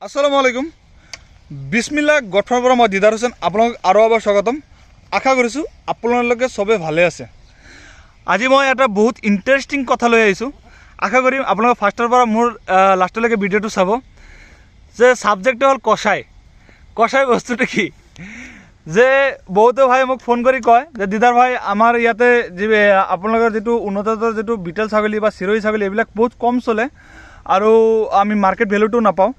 আসসালামু আলাইকুম বিসমিল্লাহ গঠনৰ পৰা মই দিদাৰ হোসেন আপোনালোক আৰু এবাৰ স্বাগতম আশা কৰিছোঁ আপোনালোকে সবে ভালে আছে। আজি মই এটা বহুত ইণ্টাৰেষ্টিং কথা লৈ আহিছোঁ। আশা কৰিম আপোনালোকে ফাৰ্ষ্টৰ পৰা মোৰ লাষ্টলৈকে ভিডিঅ'টো চাব। যে ছাবজেক্টটো হ'ল কষাই। কষাই বস্তুটো কি যে বহুতো ভাই মোক ফোন কৰি কয় যে দিদাৰ ভাই আমাৰ ইয়াতে যি আপোনালোকৰ যিটো উন্নত যিটো বিটেল ছাগলী বা চিৰৈ ছাগলী এইবিলাক বহুত কম চলে আৰু আমি মাৰ্কেট ভেলুটো নাপাওঁ।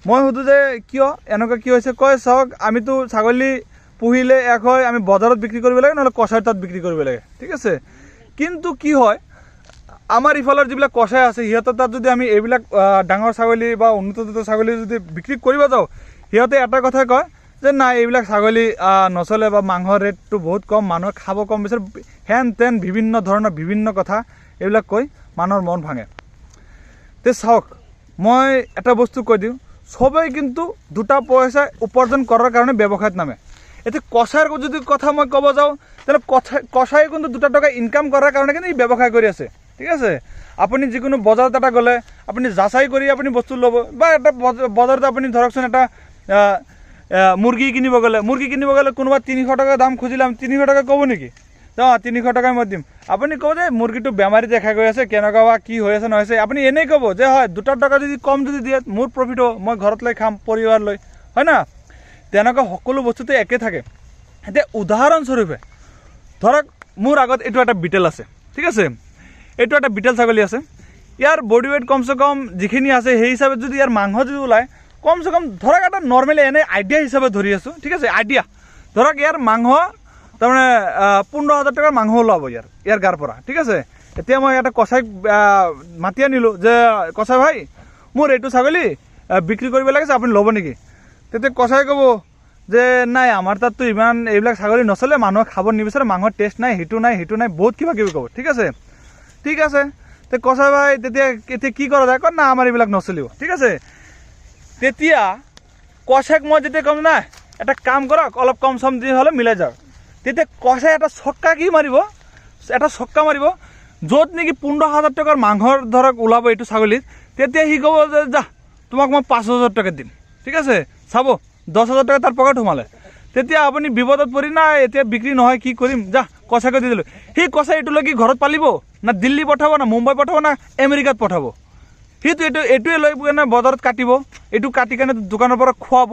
মই সুধোঁ যে কিয় এনেকুৱা কি হৈছে, কয় চাওক আমিতো ছাগলী পুহিলে এক হয় আমি বজাৰত বিক্ৰী কৰিব লাগে নহ'লে কষাইৰ তাত বিক্ৰী কৰিব লাগে, ঠিক আছে। কিন্তু কি হয় আমাৰ ইফালৰ যিবিলাক কষাই আছে সিহঁতৰ তাত যদি আমি এইবিলাক ডাঙৰ ছাগলী বা উন্নত জাতৰ ছাগলী যদি বিক্ৰী কৰিব যাওঁ সিহঁতে এটা কথাই কয় যে নাই এইবিলাক ছাগলী নচলে বা মাংসৰ ৰেটটো বহুত কম, মানুহে খাব কম বিচাৰে, হেন তেন বিভিন্ন ধৰণৰ বিভিন্ন কথা এইবিলাক কৈ মানুহৰ মন ভাঙে। তে চাওক মই এটা বস্তু কৈ দিওঁ, সবেই কিন্তু দুটা পইচা উপাৰ্জন কৰাৰ কাৰণে ব্যৱসায়ত নামে। এতিয়া কষাইৰ যদি কথা মই ক'ব যাওঁ তাহলে কষাই কিন্তু 2 টকা ইনকাম কৰাৰ কাৰণে কিন্তু ব্যৱসায় কৰি আছে, ঠিক আছে। আপুনি যিকোনো বজাৰত এটা গ'লে আপুনি যাচাই কৰি আপুনি বস্তু ল'ব বা এটা বজাৰত আপুনি ধৰকচোন এটা মুৰ্গী কিনিব গ'লে কোনোবা 300 টকা দাম খুজিলে 300 টকা ক'ব নেকি? 300 টকাই মই দিম। আপুনি ক'ব যে মুৰ্গীটো বেমাৰী দেখা গৈ আছে, কেনেকুৱা বা কি হৈ আছে নহৈছে, আপুনি এনেই ক'ব যে হয় 2 টকা যদি কম যদি দিয়ে মোৰ প্ৰফিট হ'ব, মই ঘৰত লৈ খাম পৰিবাৰ লৈ, হয় না। তেনেকুৱা সকলো বস্তুতে একে থাকে। এতিয়া উদাহৰণস্বৰূপে ধৰক মোৰ আগত এইটো এটা বিটেল আছে, ঠিক আছে। এইটো এটা বিটেল ছাগলী আছে, ইয়াৰ বডি ৱেইট কমচে কম যিখিনি আছে সেই হিচাপে যদি ইয়াৰ মাংস যদি ওলায় কমচে কম ধৰক এটা নৰ্মেলি এনে আইডিয়া হিচাপে ধৰি আছোঁ, ঠিক আছে। আইডিয়া ধৰক ইয়াৰ মাংস তাৰমানে 15,000 টকাৰ মাংস ওলাব ইয়াৰ গাৰ পৰা, ঠিক আছে। এতিয়া মই এটা কষাইক মাতি আনিলোঁ যে কষাই ভাই মোৰ এইটো ছাগলী বিক্ৰী কৰিব লাগিছে, আপুনি ল'ব নেকি? তেতিয়া কষাই ক'ব যে নাই আমাৰ তাততো ইমান এইবিলাক ছাগলী নচলে, মানুহে খাব নিবিচাৰে, মাংসৰ টেষ্ট নাই, সেইটো নাই বহুত কিবা কিবি ক'ব, ঠিক আছে। তে কষাই ভাই তেতিয়া কি কৰা যায়, কয় না আমাৰ এইবিলাক নচলিব, ঠিক আছে। তেতিয়া কষাইক মই যেতিয়া ক'ম নাই এটা কাম কৰক অলপ কম চম দি হ'লে মিলাই যাওক, তেতিয়া কষাই এটা চক্কা মাৰিব য'ত নেকি 15,000 টকাৰ মাংসৰ ধৰক ওলাব এইটো ছাগলীত, তেতিয়া সি ক'ব যে যা তোমাক মই 5,000 টকা দিম, ঠিক আছে। চাব 10,000 টকা তাৰ পকেট সোমালে, তেতিয়া আপুনি বিপদত পৰি নাই এতিয়া বিক্ৰী নহয় কি কৰিম, যা কষাইকে দি দিলোঁ। সেই কষাই এইটোলৈ কি ঘৰত পালিব না দিল্লী পঠাব না মুম্বাই পঠাব না আমেৰিকাত পঠাব, সিটো এইটোৱে লৈ কেনে বজাৰত কাটিব, এইটো কাটি কেনে দোকানৰ পৰা খুৱাব,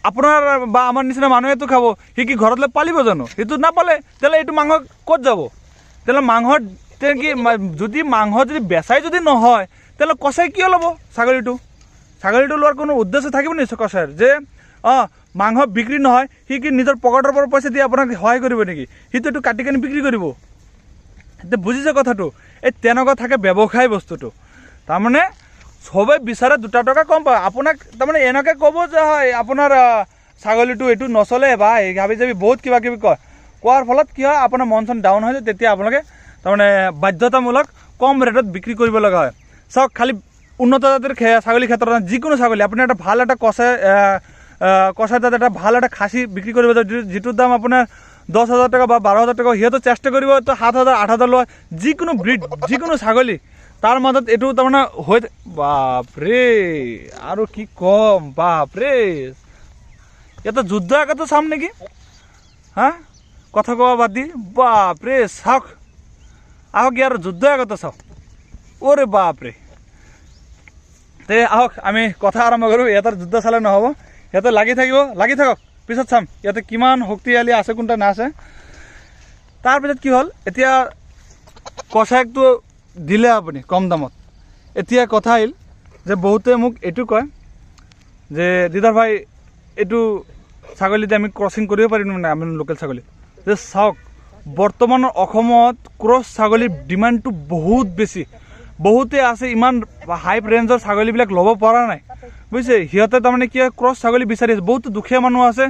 আপোনাৰ বা আমাৰ নিচিনা মানুহেতো খাব। সি কি ঘৰলৈ পালিব জানো? সেইটো নাপালে তেতিয়াহ'লে এইটো মাংস ক'ত যাব? তেতিয়াহ'লে মাংসৰ কি যদি মাংস যদি বেচাই যদি নহয় তেতিয়াহ'লে কষাই কিয় ল'ব ছাগলীটো লোৱাৰ কোনো উদ্দেশ্য থাকিব নিশ্চয় কষাইৰ যে মাংস বিক্ৰী নহয়, সি কি নিজৰ পকেটৰ পৰা পইচা দি আপোনাক সহায় কৰিব নেকি? সিটো এইটো কাটি কেনে বিক্ৰী কৰিব। এতিয়া বুজিছে কথাটো? এই তেনেকুৱা থাকে ব্যৱসায় বস্তুটো। তাৰমানে সবেই বিচাৰে 2 টকা কম পায়। আপোনাক তাৰমানে এনেকৈ ক'ব যে হয় আপোনাৰ ছাগলীটো এইটো নচলে বা হাবি যাবি বহুত কিবা কিবি কোৱাৰ ফলত কি হয় আপোনাৰ মন চন ডাউন হৈ যায়, তেতিয়া আপোনালোকে তাৰমানে বাধ্যতামূলক কম ৰেটত বিক্ৰী কৰিব লগা হয়। চাওক খালি উন্নত জাতিৰ ছাগলীৰ ক্ষেত্ৰত যিকোনো ছাগলী আপুনি এটা ভাল এটা কষাই তাত এটা ভাল এটা খাচী বিক্ৰী কৰিব যায় যিটোৰ দাম আপোনাৰ 10,000 টকা বা 12,000 টকা, সিহঁতে চেষ্টা কৰিব তো 7,000 8,000 লোৱা যিকোনো ব্ৰিড যিকোনো ছাগলী তাৰ মাজত এইটো তাৰমানে হৈ বাপৰে আৰু কি কম, বাপৰে ইয়াতে যুদ্ধ একেতো চাম নেকি কথা কোৱা বাদ দি, বাপৰে চাওক আহক ইয়াৰ যুদ্ধ একেতো চাওক, ওৰে বাপৰে। তে আহক আমি কথা আৰম্ভ কৰোঁ। ইয়াতে যুদ্ধ চালে নহ'ব, সিহঁতে লাগি থাকক, পিছত চাম ইয়াতে কিমান শক্তিশালী আছে কোনটা নাছে। তাৰপিছত কি হ'ল, এতিয়া কষাইকটো দিলে আপুনি কম দামত। এতিয়া কথা আহিল যে বহুতে মোক এইটো কয় যে দিদাৰ ভাই এইটো ছাগলীতে আমি ক্ৰচিং কৰিব পাৰিম মানে আমি লোকেল ছাগলী। যে চাওক বৰ্তমানৰ অসমত ক্ৰছ ছাগলীৰ ডিমাণ্ডটো বহুত বেছি, বহুতে আছে ইমান হাই ৰেঞ্জৰ ছাগলীবিলাক ল'ব পৰা নাই, বুজিছে। সিহঁতে তাৰমানে কি হয় ক্ৰছ ছাগলী বিচাৰি আছে, বহুত দুখীয়া মানুহ আছে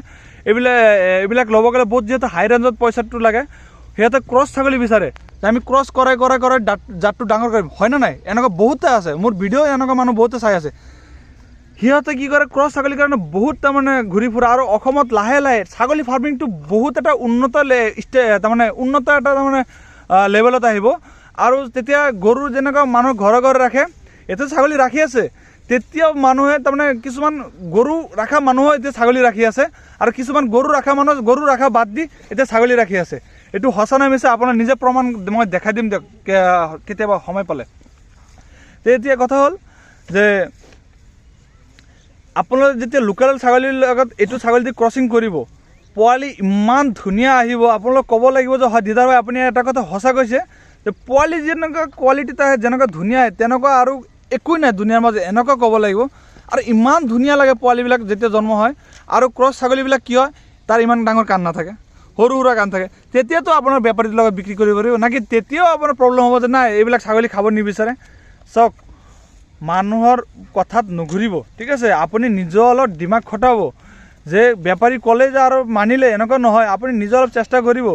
এইবিলাক ল'ব গ'লে বহুত যিহেতু হাই ৰেঞ্জত পইচাটো লাগে, সিহঁতে ক্ৰছ ছাগলী বিচাৰে যে আমি ক্ৰছ কৰাই জাতটো ডাঙৰ কৰিম, হয় না নাই? এনেকুৱা বহুতে আছে, মোৰ ভিডিঅ' এনেকুৱা মানুহ বহুতে চাই আছে। সিহঁতে কি কৰে ক্ৰছ ছাগলীৰ কাৰণে বহুত তাৰমানে ঘূৰি ফুৰা। আৰু অসমত লাহে লাহে ছাগলী ফাৰ্মিংটো বহুত এটা উন্নত এটা তাৰমানে লেভেলত আহিব। আৰু তেতিয়া গৰু যেনেকুৱা মানুহ ঘৰে ৰাখে, এতিয়া ছাগলী ৰাখি আছে, তেতিয়া মানুহে তাৰমানে কিছুমান গৰু ৰখা মানুহে এতিয়া ছাগলী ৰাখি আছে আৰু কিছুমান গৰু ৰখা মানুহ গৰু ৰখা বাদ দি এতিয়া ছাগলী ৰাখি আছে। এইটো সঁচা নে মিছা আপোনাৰ নিজে প্ৰমাণ মই দেখাই দিম দিয়ক কেতিয়াবা সময় পালে। তো এতিয়া কথা হ'ল যে আপোনালোকে যেতিয়া লোকেল ছাগলীৰ লগত এইটো ছাগলী দি ক্ৰচিং কৰিব, পোৱালি ইমান ধুনীয়া আহিব, আপোনালোক ক'ব লাগিব যে হয় দিদাৰ ভাই আপুনি এটা কথা সঁচা কৈছে যে পোৱালি যেনেকুৱা কোৱালিটিত আহে, যেনেকুৱা ধুনীয়া আহে, তেনেকুৱা আৰু একোৱেই নাই দুনিয়াৰ মাজত, এনেকুৱা ক'ব লাগিব। আৰু ইমান ধুনীয়া লাগে পোৱালিবিলাক যেতিয়া জন্ম হয়। আৰু ক্ৰছ ছাগলীবিলাক কি হয়, তাৰ ইমান ডাঙৰ কাণ নাথাকে, সৰু সুৰা কাণ থাকে। তেতিয়াতো আপোনাৰ বেপাৰীৰ লগত বিক্ৰী কৰিব পাৰিব নাকি, তেতিয়াও আপোনাৰ প্ৰব্লেম হ'ব যে নাই এইবিলাক ছাগলী খাব নিবিচাৰে। চাওক, মানুহৰ কথাত নুঘূৰিব, ঠিক আছে। আপুনি নিজেও অলপ দিমাগ খটাব যে বেপাৰী ক'লে যে আৰু মানিলে, এনেকুৱা নহয়। আপুনি নিজে অলপ চেষ্টা কৰিব,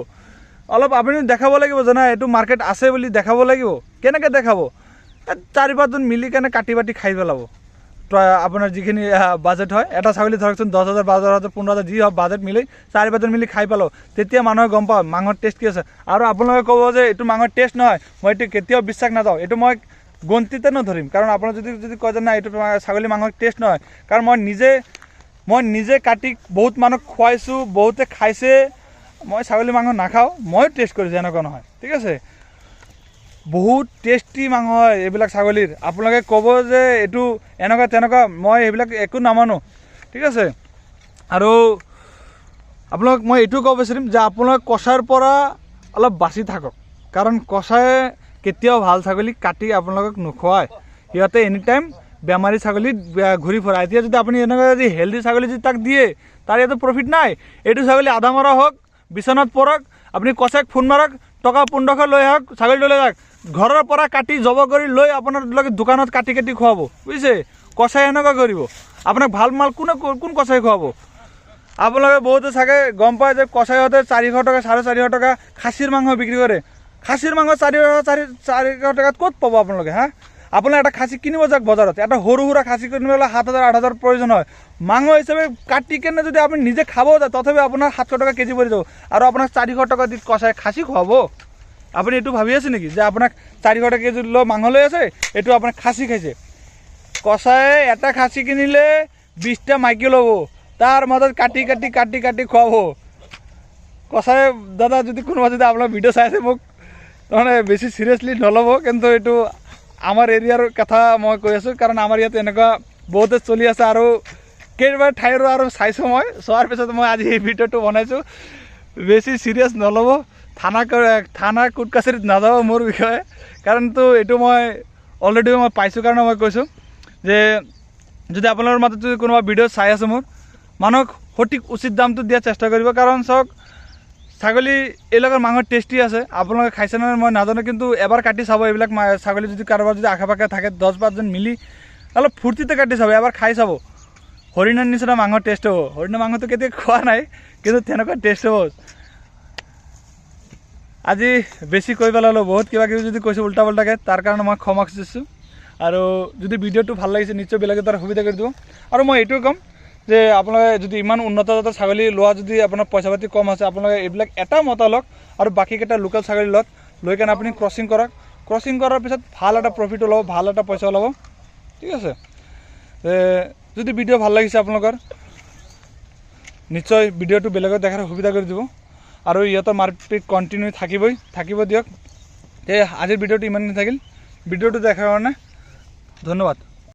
অলপ আপুনি দেখাব লাগিব যে নাই এইটো মাৰ্কেট আছে বুলি দেখাব লাগিব। কেনেকৈ দেখাব? 4-5জন মিলি কেনে কাটি বাটি খাই পেলাব আপোনাৰ যিখিনি বাজেট হয়। এটা ছাগলী ধৰকচোন 10,000, 12,000, 15,000 যি হওক বাজেট মিলি 4-5জন মিলি খাই পেলাব। তেতিয়া মানুহে গম পায় মাংসৰ টেষ্ট কি আছে। আৰু আপোনালোকে ক'ব যে এইটো মাংসৰ টেষ্ট নহয়, মই এইটো কেতিয়াও বিশ্বাস নাযাওঁ, এইটো মই গন্তিতে নধৰিম। কাৰণ আপোনাৰ যদি কয় যে নাই এইটো ছাগলী মাংসৰ টেষ্ট নহয়, কাৰণ মই নিজে কাটি বহুত মানুহক খুৱাইছোঁ, বহুতে খাইছে। মই ছাগলী মাংস নাখাওঁ, ময়ো টেষ্ট কৰিছোঁ, এনেকুৱা নহয়, ঠিক আছে। বহুত টেষ্টি মাংস হয় এইবিলাক ছাগলীৰ। আপোনালোকে ক'ব যে এইটো এনেকুৱা তেনেকুৱা, মই এইবিলাক একো নামানো, ঠিক আছে। আৰু আপোনালোকক মই এইটো ক'ব বিচাৰিম যে আপোনালোকে কচাইৰ পৰা অলপ বাচি থাকক, কাৰণ কচাই কেতিয়াও ভাল ছাগলী কাটি আপোনালোকক নোখোৱায়। সিহঁতে এনি টাইম বেমাৰী ছাগলী ঘূৰি ফুৰা। এতিয়া যদি আপুনি এনেকুৱা যদি হেল্ডি ছাগলী যদি তাক দিয়ে, তাৰ ইয়াতে প্ৰফিট নাই। এইটো ছাগলী আধা মৰা হওক, বিচনাত পৰক, আপুনি কচাইক ফোন মাৰক, টকা 1500 লৈ আহক, ছাগলীটো লৈ যাওক, ঘৰৰ পৰা কাটি জব কৰি লৈ আপোনাৰ দোকানত কাটি কাটি খুৱাব, বুজিছে। কচাই এনেকুৱা কৰিব, আপোনাক ভাল মাল কোন কচাই খুৱাব? আপোনালোকে বহুতে চাগে গম পায় যে কচাইহঁতে 400 টকা 450 টকা খাচীৰ মাংস বিক্ৰী কৰে। খাচীৰ মাংস 400 টকাত ক'ত পাব আপোনালোকে? আপোনাৰ এটা খাচী কিনিব যাওক বজাৰত, এটা সৰু সুৰা খাচী কিনিবলৈ 7,000 8,000 প্ৰয়োজন হয়। মাংস হিচাপে কাটি কেনে যদি আপুনি নিজে খাব যায়, তথাপি আপোনাৰ 700 টকা কেজি পৰি যাব। আৰু আপোনাক 400 টকা দি কচাই খাচী খুৱাব? আপুনি এইটো ভাবি আছে নেকি যে আপোনাক 400 টকা কেজি লৈ মাংস লৈ আছে, এইটো আপোনাক খাচী খাইছে? কচাই এটা খাচী কিনিলে 20টা মাইকী ল'ব, তাৰ মাজত কাটি কাটি কাটি কাটি খুৱাব। কচাই দাদা যদি কোনোবা যদি আপোনাৰ ভিডিঅ' চাই আছে, মোক তাৰমানে বেছি চিৰিয়াছলি নল'ব, কিন্তু এইটো আমাৰ এৰিয়াৰ কথা মই কৈ আছোঁ। কাৰণ আমাৰ ইয়াত এনেকুৱা বহুতে চলি আছে আৰু কেইবাৰ ঠাইৰো আৰু চাইছোঁ। মই চোৱাৰ পিছত মই আজি এই ভিডিঅ'টো বনাইছোঁ। বেছি চিৰিয়াছ নল'ব, থানা কোৰ্ট কাছাৰীত নাযাব মোৰ বিষয়ে, কাৰণতো এইটো মই অলৰেডি মই পাইছোঁ কাৰণে মই কৈছোঁ যে যদি আপোনালোকৰ মাজত যদি কোনোবা ভিডিঅ' চাই আছে মোৰ, মানুহক সঠিক উচিত দামটো দিয়াৰ চেষ্টা কৰিব। কাৰণ চাওক, ছাগলী এইবিলাকৰ মাংস টেষ্টি আছে, আপোনালোকে খাইছে নে মই নাজানো, কিন্তু এবাৰ কাটি চাব। এইবিলাক ছাগলী যদি কাৰোবাৰ যদি আশে পাশে থাকে 10-5জন মিলি অলপ ফূৰ্তিতে কাটি চাব, এবাৰ খাই চাব। হৰিণৰ নিচিনা মাংস টেষ্ট হ'ব। হৰিণৰ মাংসটো কেতিয়া খোৱা নাই, কিন্তু তেনেকুৱা টেষ্ট হ'ব। আজি বেছি কৈ পেলালোঁ, বহুত কিবা কিবি যদি কৈছোঁ উল্টা পাল্টাকৈ, তাৰ কাৰণে মই ক্ষমা খুজিছোঁ। আৰু যদি ভিডিঅ'টো ভাল লাগিছে নিশ্চয় বেলেগে তাৰ সুবিধা কৰি দিব। আৰু মই এইটোৱে ক'ম যে আপোনালোকে যদি ইমান উন্নত জাতৰ ছাগলী লোৱা, যদি আপোনাৰ পইচা পাতি কম আছে, আপোনালোকে এইবিলাক এটা মতা লওক আৰু বাকীকেইটা লোকেল ছাগলী লওক, লৈ কেনে আপুনি ক্ৰচিং কৰক। ক্ৰচিং কৰাৰ পিছত ভাল এটা প্ৰফিট ওলাব, ভাল এটা পইচা ওলাব, ঠিক আছে। যদি ভিডিঅ' ভাল লাগিছে আপোনালোকৰ, নিশ্চয় ভিডিঅ'টো বেলেগত দেখাৰ সুবিধা কৰি দিব। আৰু ইহঁতৰ মাৰ্কেট কণ্টিনিউ থাকিব দিয়ক। আজিৰ ভিডিঅ'টো ইমানেই থাকিল। ভিডিঅ'টো দেখাৰ কাৰণে ধন্যবাদ।